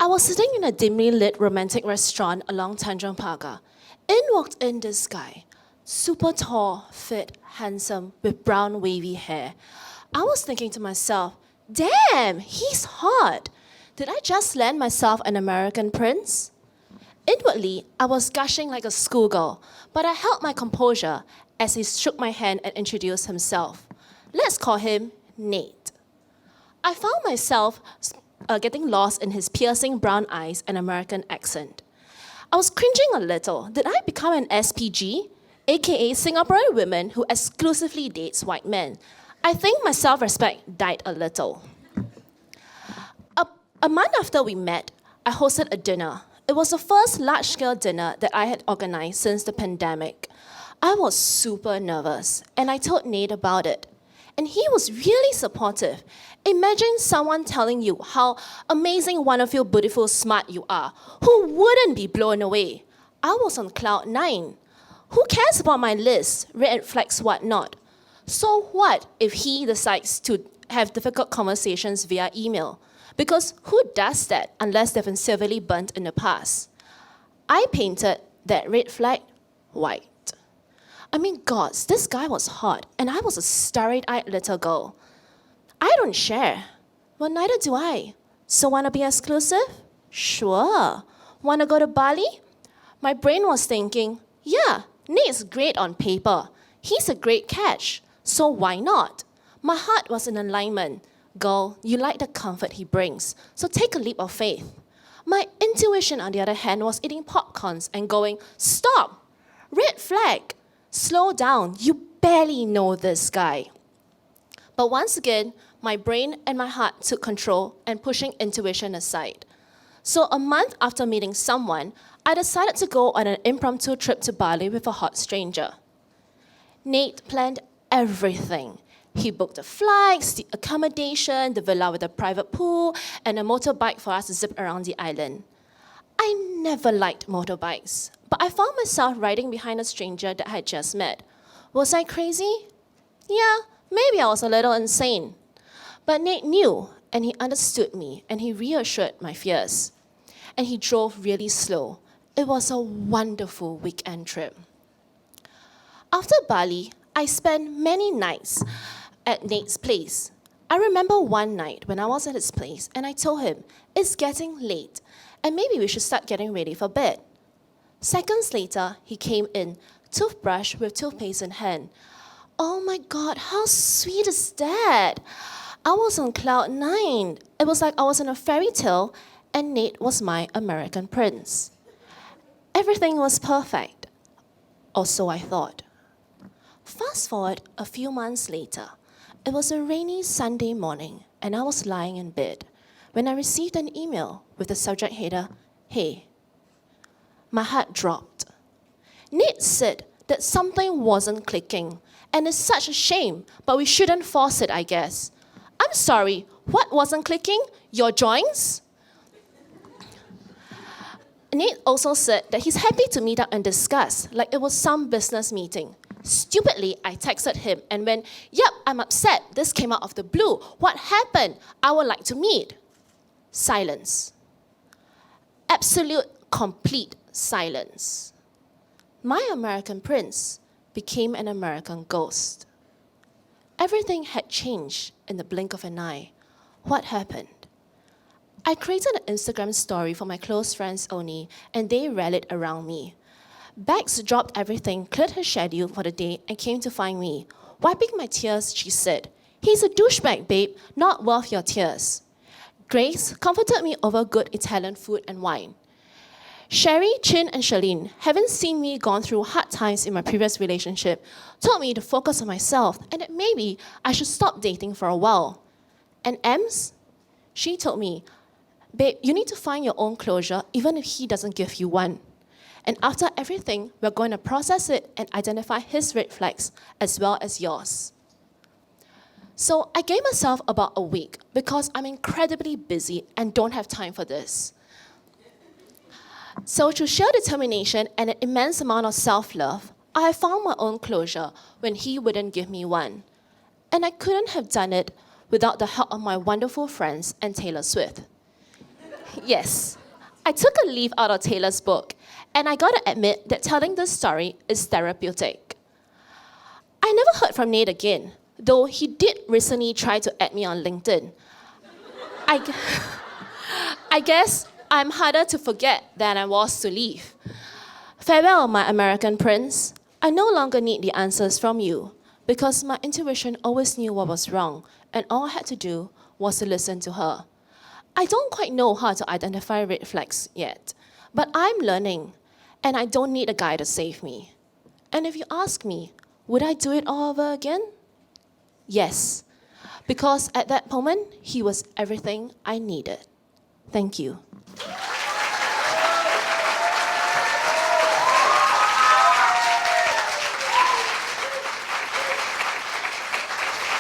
I was sitting in a dimly lit romantic restaurant along Tanjong Pagar. In walked in this guy. Super tall, fit, handsome, with brown wavy hair. I was thinking to myself, damn, he's hot. Did I just land myself an American prince? Inwardly, I was gushing like a schoolgirl, but I held my composure as he shook my hand and introduced himself. Let's call him Nate. I found myself getting lost in his piercing brown eyes and American accent. I was cringing a little. Did I become an SPG, aka Singaporean women who exclusively dates white men? I think my self-respect died a little. A month after we met, I hosted a dinner. It was the first large-scale dinner that I had organized since the pandemic. I was super nervous, and I told Nate about it. And he was really supportive. Imagine someone telling you how amazing, wonderful, beautiful, smart you are. Who wouldn't be blown away? I was on cloud 9. Who cares about my list, red flags, whatnot? So what if he decides to have difficult conversations via email? Because who does that unless they've been severely burnt in the past? I painted that red flag white. I mean, gods, this guy was hot, and I was a starry-eyed little girl. I don't share. Well, neither do I. So wanna be exclusive? Sure. Wanna go to Bali? My brain was thinking, yeah, Nate's great on paper. He's a great catch. So why not? My heart was in alignment. Girl, you like the comfort he brings, so take a leap of faith. My intuition, on the other hand, was eating popcorns and going, stop! Red flag! Slow down, you barely know this guy. But once again, my brain and my heart took control and pushing intuition aside. So a month after meeting someone, I decided to go on an impromptu trip to Bali with a hot stranger. Nate planned everything. He booked the flights, the accommodation, the villa with a private pool, and a motorbike for us to zip around the island. I never liked motorbikes, but I found myself riding behind a stranger that I had just met. Was I crazy? Yeah, maybe I was a little insane. But Nate knew, and he understood me, and he reassured my fears. And he drove really slow. It was a wonderful weekend trip. After Bali, I spent many nights at Nate's place. I remember one night when I was at his place and I told him, it's getting late and maybe we should start getting ready for bed. Seconds later, he came in, toothbrush with toothpaste in hand. Oh my God, how sweet is that? I was on cloud 9. It was like I was in a fairy tale and Nate was my American prince. Everything was perfect, or so I thought. Fast forward a few months later. It was a rainy Sunday morning, and I was lying in bed when I received an email with the subject header, Hey. My heart dropped. Nate said that something wasn't clicking, and it's such a shame, but we shouldn't force it, I guess. I'm sorry, what wasn't clicking? Your joints? Nate also said that he's happy to meet up and discuss, like it was some business meeting. Stupidly, I texted him and went, yep, I'm upset. This came out of the blue. What happened? I would like to meet. Silence. Absolute, complete silence. My American prince became an American ghost. Everything had changed in the blink of an eye. What happened? I created an Instagram story for my close friends only, and they rallied around me. Bags dropped everything, cleared her schedule for the day, and came to find me. Wiping my tears, she said, he's a douchebag, babe, not worth your tears. Grace comforted me over good Italian food and wine. Sherry, Chin, and Charlene, having seen me gone through hard times in my previous relationship, told me to focus on myself and that maybe I should stop dating for a while. And Ems? She told me, babe, you need to find your own closure even if he doesn't give you one. And after everything, we're going to process it and identify his red flags as well as yours. So I gave myself about a week because I'm incredibly busy and don't have time for this. So through sheer determination and an immense amount of self-love, I have found my own closure when he wouldn't give me one. And I couldn't have done it without the help of my wonderful friends and Taylor Swift. Yes, I took a leaf out of Taylor's book, and I gotta admit that telling this story is therapeutic. I never heard from Nate again, though he did recently try to add me on LinkedIn. I, gu- I guess I'm harder to forget than I was to leave. Farewell, my American prince. I no longer need the answers from you, because my intuition always knew what was wrong, and all I had to do was to listen to her. I don't quite know how to identify red flags yet, but I'm learning, and I don't need a guy to save me. And if you ask me, would I do it all over again? Yes, because at that moment, he was everything I needed. Thank you.